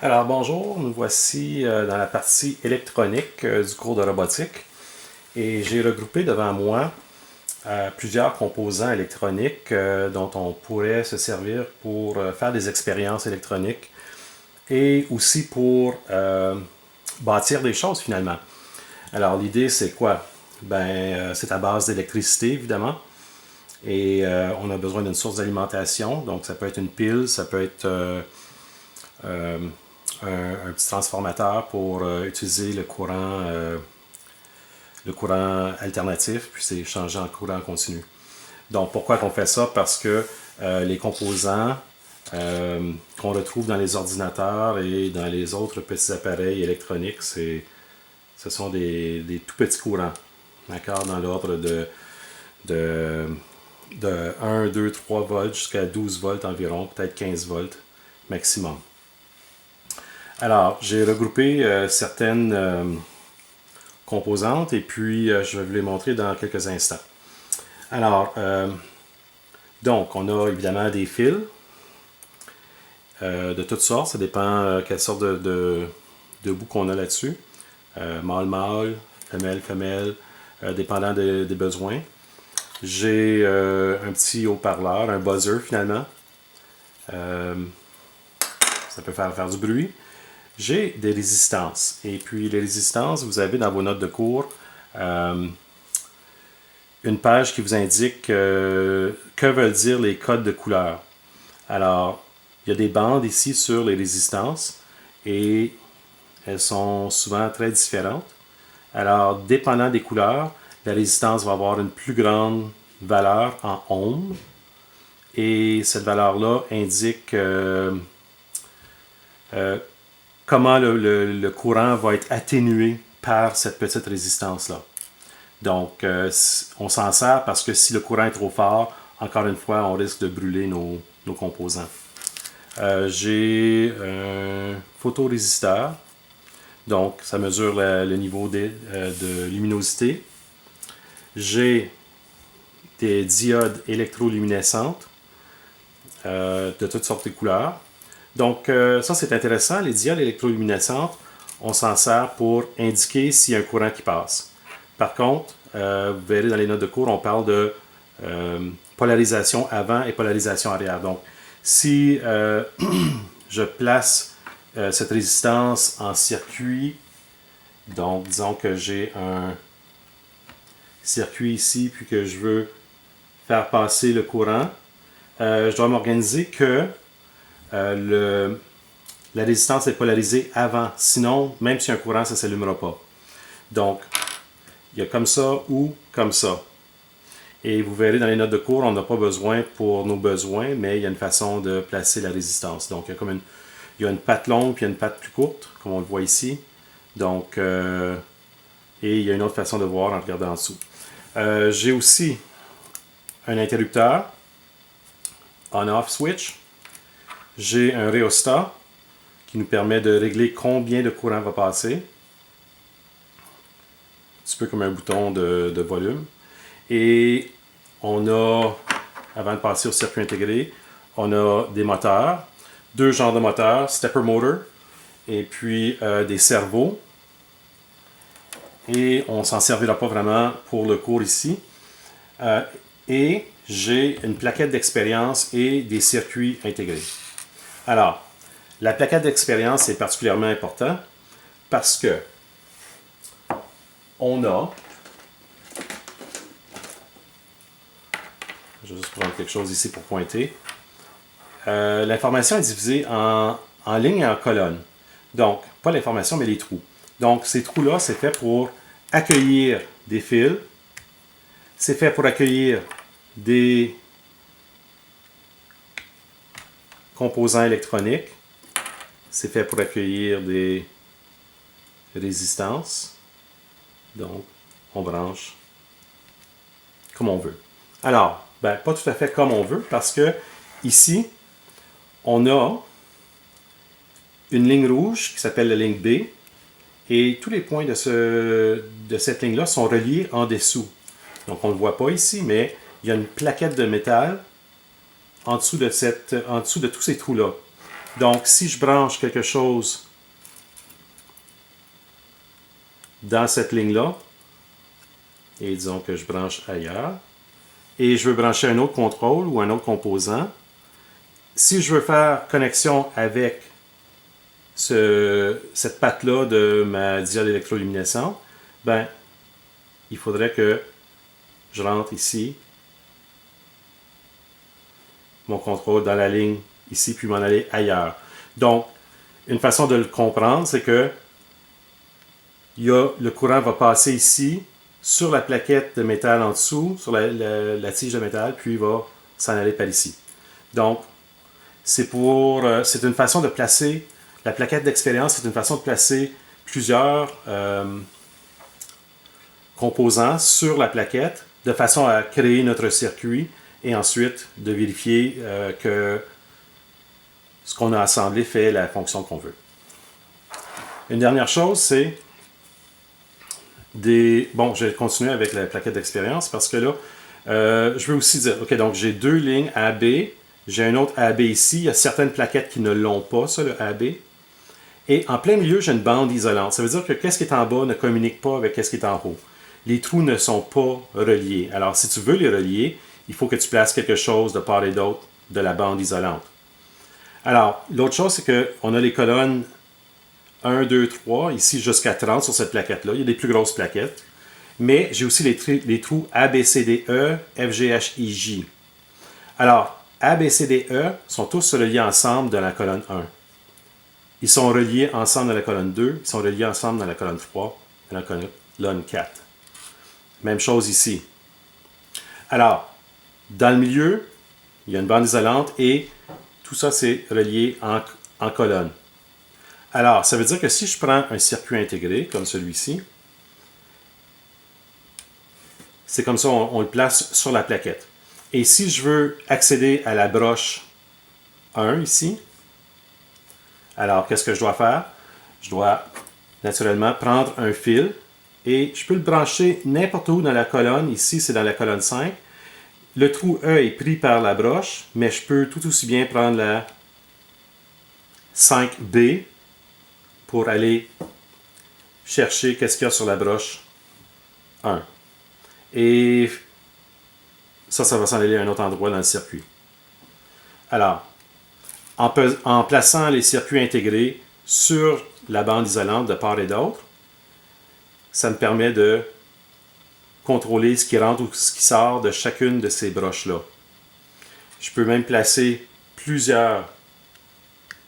Alors bonjour, nous voici dans la partie électronique du cours de robotique et j'ai regroupé devant moi plusieurs composants électroniques dont on pourrait se servir pour faire des expériences électroniques et aussi pour bâtir des choses finalement. Alors l'idée c'est quoi? C'est à base d'électricité évidemment et on a besoin d'une source d'alimentation, donc ça peut être une pile, ça peut être euh, un petit transformateur pour utiliser le courant alternatif, puis c'est changé en courant continu. Donc pourquoi on fait ça? Parce que les composants qu'on retrouve dans les ordinateurs et dans les autres petits appareils électroniques, ce sont des tout petits courants, d'accord, dans l'ordre de, de 1, 2, 3 volts jusqu'à 12 volts environ, peut-être 15 volts maximum. Alors, j'ai regroupé certaines composantes et puis je vais vous les montrer dans quelques instants. Alors, donc, on a évidemment des fils de toutes sortes. Ça dépend quelle sorte de bout qu'on a là-dessus. Mâle-mâle, femelle-femelle, dépendant des besoins. J'ai un petit haut-parleur, un buzzer finalement. Ça peut faire du bruit. J'ai des résistances. Et puis les résistances, vous avez dans vos notes de cours une page qui vous indique que veulent dire les codes de couleur. Alors, il y a des bandes ici sur les résistances et elles sont souvent très différentes. Alors, dépendant des couleurs, la résistance va avoir une plus grande valeur en ohms et cette valeur-là indique comment le courant va être atténué par cette petite résistance-là. Donc, on s'en sert parce que si le courant est trop fort, encore une fois, on risque de brûler nos composants. J'ai un photorésisteur, donc ça mesure le niveau de luminosité. J'ai des diodes électroluminescentes de toutes sortes de couleurs. Donc, ça, c'est intéressant. Les diodes électroluminescentes, on s'en sert pour indiquer s'il y a un courant qui passe. Par contre, vous verrez dans les notes de cours, on parle de polarisation avant et polarisation arrière. Donc, si je place cette résistance en circuit, donc disons que j'ai un circuit ici, puis que je veux faire passer le courant, je dois m'organiser que la résistance est polarisée avant. Sinon, même si un courant, ça ne s'allumera pas. Donc, il y a comme ça ou comme ça. Et vous verrez dans les notes de cours, on n'a pas besoin pour nos besoins, mais il y a une façon de placer la résistance. Donc, il y a une patte longue puis une patte plus courte, comme on le voit ici. Donc, et il y a une autre façon de voir en regardant en dessous. J'ai aussi un interrupteur, on-off switch. J'ai un rhéostat qui nous permet de régler combien de courant va passer. Un petit peu comme un bouton de volume. Et on a, avant de passer au circuit intégré, on a des moteurs, deux genres de moteurs, stepper motor et puis des servos. Et on ne s'en servira pas vraiment pour le cours ici. Et j'ai une plaquette d'expérience et des circuits intégrés. Alors, la plaquette d'expérience est particulièrement importante parce que on a, je vais juste prendre quelque chose ici pour pointer, l'information est divisée en lignes et en colonnes. Donc, pas l'information, mais les trous. Donc, ces trous-là, c'est fait pour accueillir des fils, c'est fait pour accueillir des composants électroniques, c'est fait pour accueillir des résistances. Donc, on branche comme on veut. Alors, pas tout à fait comme on veut, parce que ici, on a une ligne rouge qui s'appelle la ligne B, et tous les points de cette ligne-là sont reliés en dessous. Donc, on ne le voit pas ici, mais il y a une plaquette de métal en dessous de tous ces trous-là. Donc, si je branche quelque chose dans cette ligne-là, et disons que je branche ailleurs, et je veux brancher un autre contrôle ou un autre composant, si je veux faire connexion avec cette patte-là de ma diode électroluminescente, ben, il faudrait que je rentre ici mon contrôle dans la ligne ici, puis m'en aller ailleurs. Donc, une façon de le comprendre, c'est que le courant va passer ici, sur la plaquette de métal en dessous, sur la tige de métal, puis il va s'en aller par ici. Donc, c'est une façon de placer, la plaquette d'expérience, c'est une façon de placer plusieurs composants sur la plaquette, de façon à créer notre circuit, et ensuite de vérifier que ce qu'on a assemblé fait la fonction qu'on veut. Une dernière chose, c'est Bon, je vais continuer avec la plaquette d'expérience parce que là, je veux aussi dire, OK, donc j'ai deux lignes AB, j'ai un autre AB ici, il y a certaines plaquettes qui ne l'ont pas, ça, le AB. Et en plein milieu, j'ai une bande isolante. Ça veut dire que qu'est-ce qui est en bas ne communique pas avec qu'est-ce qui est en haut. Les trous ne sont pas reliés. Alors, si tu veux les relier, il faut que tu places quelque chose de part et d'autre de la bande isolante. Alors, l'autre chose, c'est qu'on a les colonnes 1, 2, 3, ici jusqu'à 30 sur cette plaquette-là. Il y a des plus grosses plaquettes. Mais j'ai aussi les trous A, B, C, D, E, F, G, H, I, J. Alors, A, B, C, D, E sont tous reliés ensemble dans la colonne 1. Ils sont reliés ensemble dans la colonne 2. Ils sont reliés ensemble dans la colonne 3, dans la colonne 4. Même chose ici. Alors, dans le milieu, il y a une bande isolante et tout ça, c'est relié en colonne. Alors, ça veut dire que si je prends un circuit intégré, comme celui-ci, c'est comme ça, on le place sur la plaquette. Et si je veux accéder à la broche 1 ici, alors qu'est-ce que je dois faire? Je dois naturellement prendre un fil et je peux le brancher n'importe où dans la colonne. Ici, c'est dans la colonne 5. Le trou E est pris par la broche, mais je peux tout aussi bien prendre la 5B pour aller chercher qu'est-ce qu'il y a sur la broche 1. Et ça va s'en aller à un autre endroit dans le circuit. Alors, en plaçant les circuits intégrés sur la bande isolante de part et d'autre, ça me permet de contrôler ce qui rentre ou ce qui sort de chacune de ces broches-là. Je peux même placer plusieurs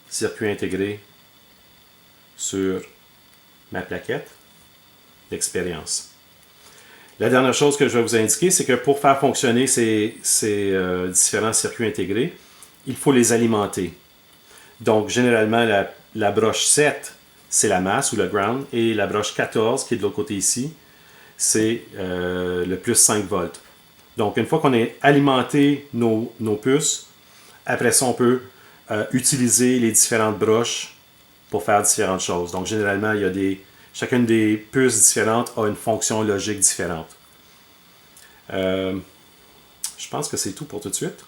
circuits intégrés sur ma plaquette d'expérience. La dernière chose que je vais vous indiquer, c'est que pour faire fonctionner ces différents circuits intégrés, il faut les alimenter. Donc, généralement, la broche 7, c'est la masse ou le ground, et la broche 14, qui est de l'autre côté ici, c'est le plus 5 volts. Donc, une fois qu'on a alimenté nos puces, après ça, on peut utiliser les différentes broches pour faire différentes choses. Donc, généralement, chacune des puces différentes a une fonction logique différente. Je pense que c'est tout pour tout de suite.